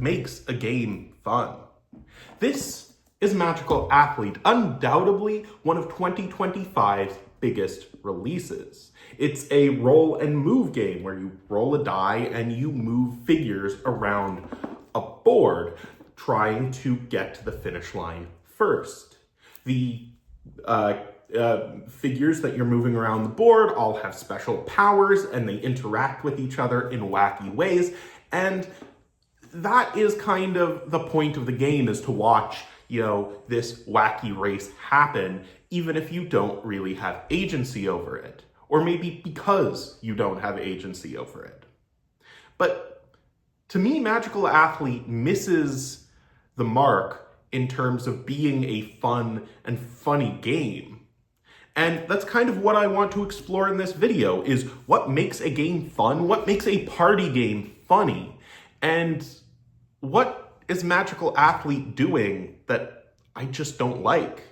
makes a game fun? This is Magical Athlete, undoubtedly one of 2025's biggest releases. It's a roll and move game where you roll a die and you move figures around a board, trying to get to the finish line first. The figures that you're moving around the board all have special powers and they interact with each other in wacky ways. And that is kind of the point of the game, is to watch, this wacky race happen, even if you don't really have agency over it. Or maybe because you don't have agency over it. But to me, Magical Athlete misses the mark in terms of being a fun and funny game. And that's kind of what I want to explore in this video, is what makes a game fun, what makes a party game funny, and what is Magical Athlete doing that I just don't like.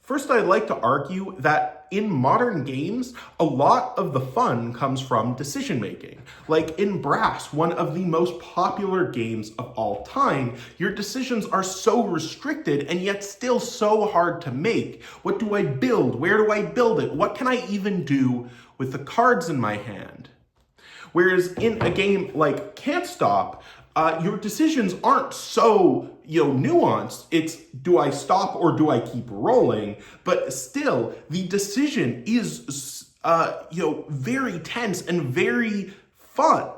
First, I'd like to argue that in modern games, a lot of the fun comes from decision making. Like in Brass, one of the most popular games of all time, your decisions are so restricted and yet still so hard to make. What do I build? Where do I build it? What can I even do with the cards in my hand? Whereas in a game like Can't Stop, your decisions aren't so, nuanced. It's, do I stop or do I keep rolling? But still, the decision is, very tense and very fun.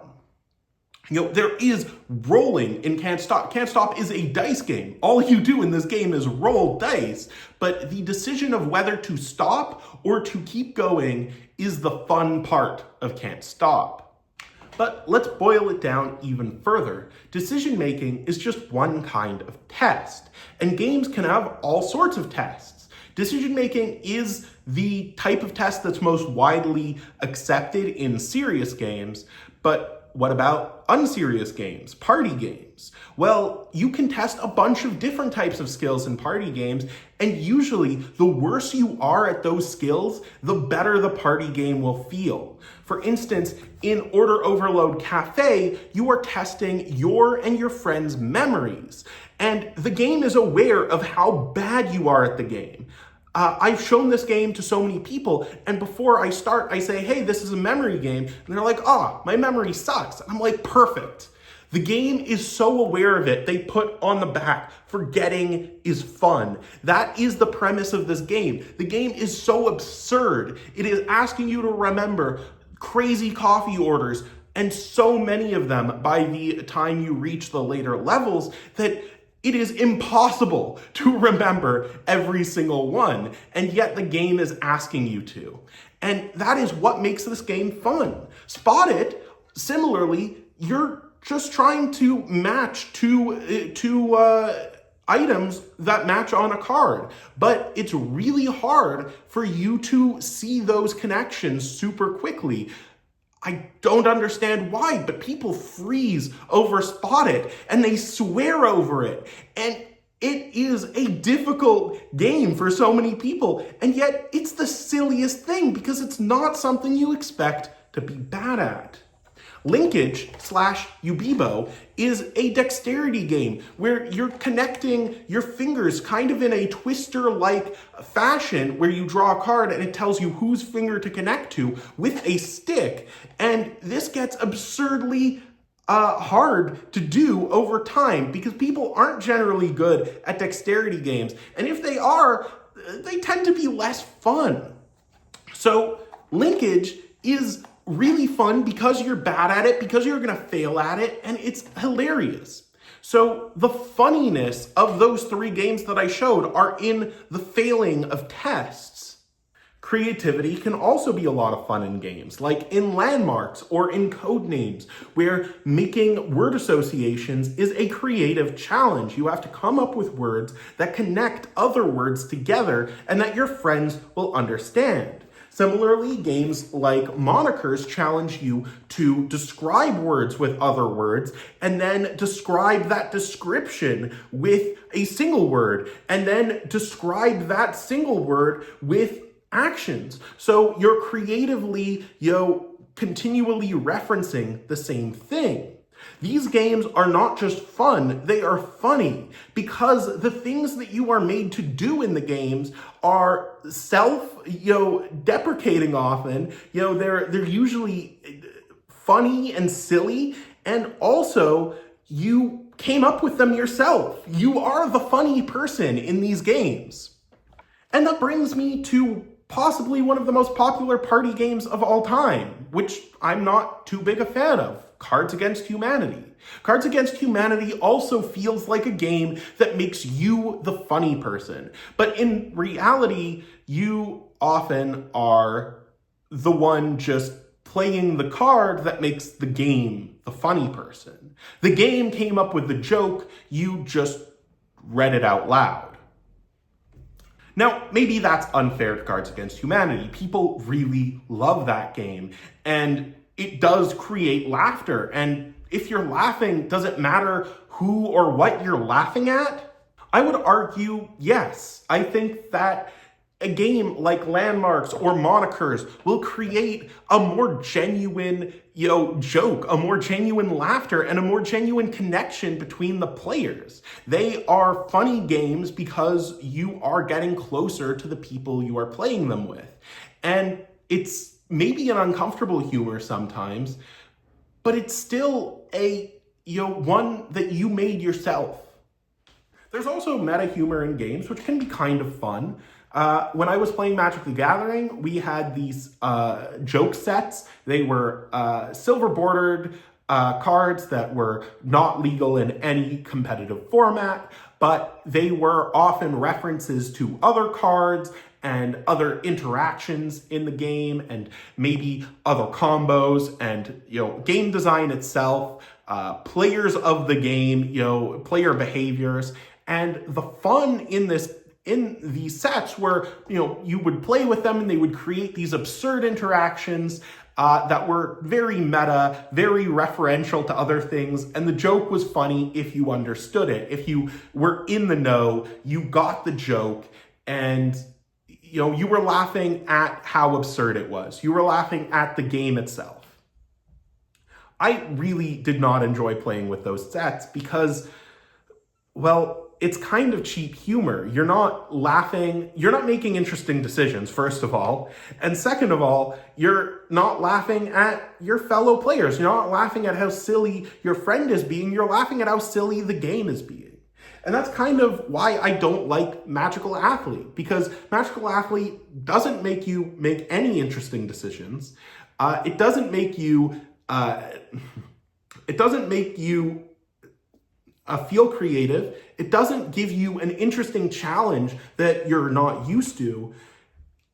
There is rolling in Can't Stop. Can't Stop is a dice game. All you do in this game is roll dice, but the decision of whether to stop or to keep going is the fun part of Can't Stop. But let's boil it down even further. Decision-making is just one kind of test, and games can have all sorts of tests. Decision-making is the type of test that's most widely accepted in serious games, but what about unserious games, party games? Well, you can test a bunch of different types of skills in party games, and usually the worse you are at those skills, the better the party game will feel. For instance, in Order Overload Cafe, you are testing your and your friends' memories, and the game is aware of how bad you are at the game. I've shown this game to so many people, and before I start, I say, hey, this is a memory game, and they're like, my memory sucks. And I'm like, perfect. The game is so aware of it, they put on the back, forgetting is fun. That is the premise of this game. The game is so absurd. It is asking you to remember crazy coffee orders, and so many of them by the time you reach the later levels that it is impossible to remember every single one, and yet the game is asking you to. And that is what makes this game fun. Spot It, similarly, you're just trying to match two items that match on a card, but it's really hard for you to see those connections super quickly. I don't understand why, but people freeze over Spot It and they swear over it. And it is a difficult game for so many people. And yet it's the silliest thing because it's not something you expect to be bad at. Linkage / Ubibo is a dexterity game where you're connecting your fingers kind of in a Twister-like fashion where you draw a card and it tells you whose finger to connect to with a stick. And this gets absurdly hard to do over time because people aren't generally good at dexterity games. And if they are, they tend to be less fun. So Linkage is really fun because you're bad at it, because you're gonna fail at it, and it's hilarious. So the funniness of those three games that I showed are in the failing of tests. Creativity can also be a lot of fun in games, like in Landmarks or in Codenames, where making word associations is a creative challenge. You have to come up with words that connect other words together and that your friends will understand. Similarly, games like Monikers challenge you to describe words with other words and then describe that description with a single word and then describe that single word with actions. So you're creatively, continually referencing the same thing. These games are not just fun, they are funny because the things that you are made to do in the games are deprecating often. They're usually funny and silly, and also you came up with them yourself. You are the funny person in these games. And that brings me to possibly one of the most popular party games of all time, which I'm not too big a fan of, Cards Against Humanity. Cards Against Humanity also feels like a game that makes you the funny person. But in reality, you often are the one just playing the card that makes the game the funny person. The game came up with the joke, you just read it out loud. Now, maybe that's unfair to Cards Against Humanity. People really love that game, and it does create laughter. And if you're laughing, does it matter who or what you're laughing at? I would argue yes. I think that a game like Landmarks or Monikers will create a more genuine, joke, a more genuine laughter, and a more genuine connection between the players. They are funny games because you are getting closer to the people you are playing them with. And it's maybe an uncomfortable humor sometimes, but it's still one that you made yourself. There's also meta humor in games, which can be kind of fun. When I was playing Magic the Gathering, we had these joke sets. They were silver bordered cards that were not legal in any competitive format, but they were often references to other cards and other interactions in the game, and maybe other combos, and game design itself, players of the game, player behaviors. And the fun in these sets where you would play with them and they would create these absurd interactions that were very meta, very referential to other things, and the joke was funny if you understood it. If you were in the know, you got the joke, and you were laughing at how absurd it was. You were laughing at the game itself. I really did not enjoy playing with those sets because, it's kind of cheap humor. You're not laughing, you're not making interesting decisions, first of all. And second of all, you're not laughing at your fellow players. You're not laughing at how silly your friend is being, you're laughing at how silly the game is being. And that's kind of why I don't like Magical Athlete, because Magical Athlete doesn't make you make any interesting decisions. It doesn't make you feel creative. It doesn't give you an interesting challenge that you're not used to.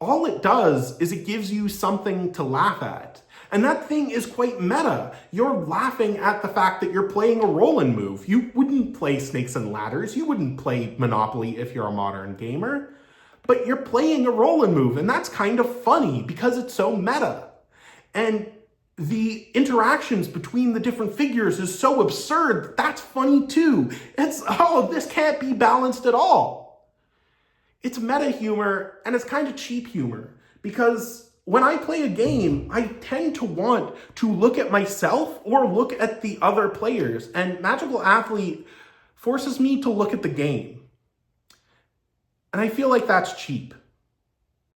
All it does is it gives you something to laugh at. And that thing is quite meta. You're laughing at the fact that you're playing a roll-in move. You wouldn't play Snakes and Ladders. You wouldn't play Monopoly if you're a modern gamer. But you're playing a roll-in move, and that's kind of funny because it's so meta. And the interactions between the different figures is so absurd, that's funny too. This can't be balanced at all. It's meta humor, and it's kind of cheap humor, because when I play a game, I tend to want to look at myself or look at the other players, and Magical Athlete forces me to look at the game. And I feel like that's cheap.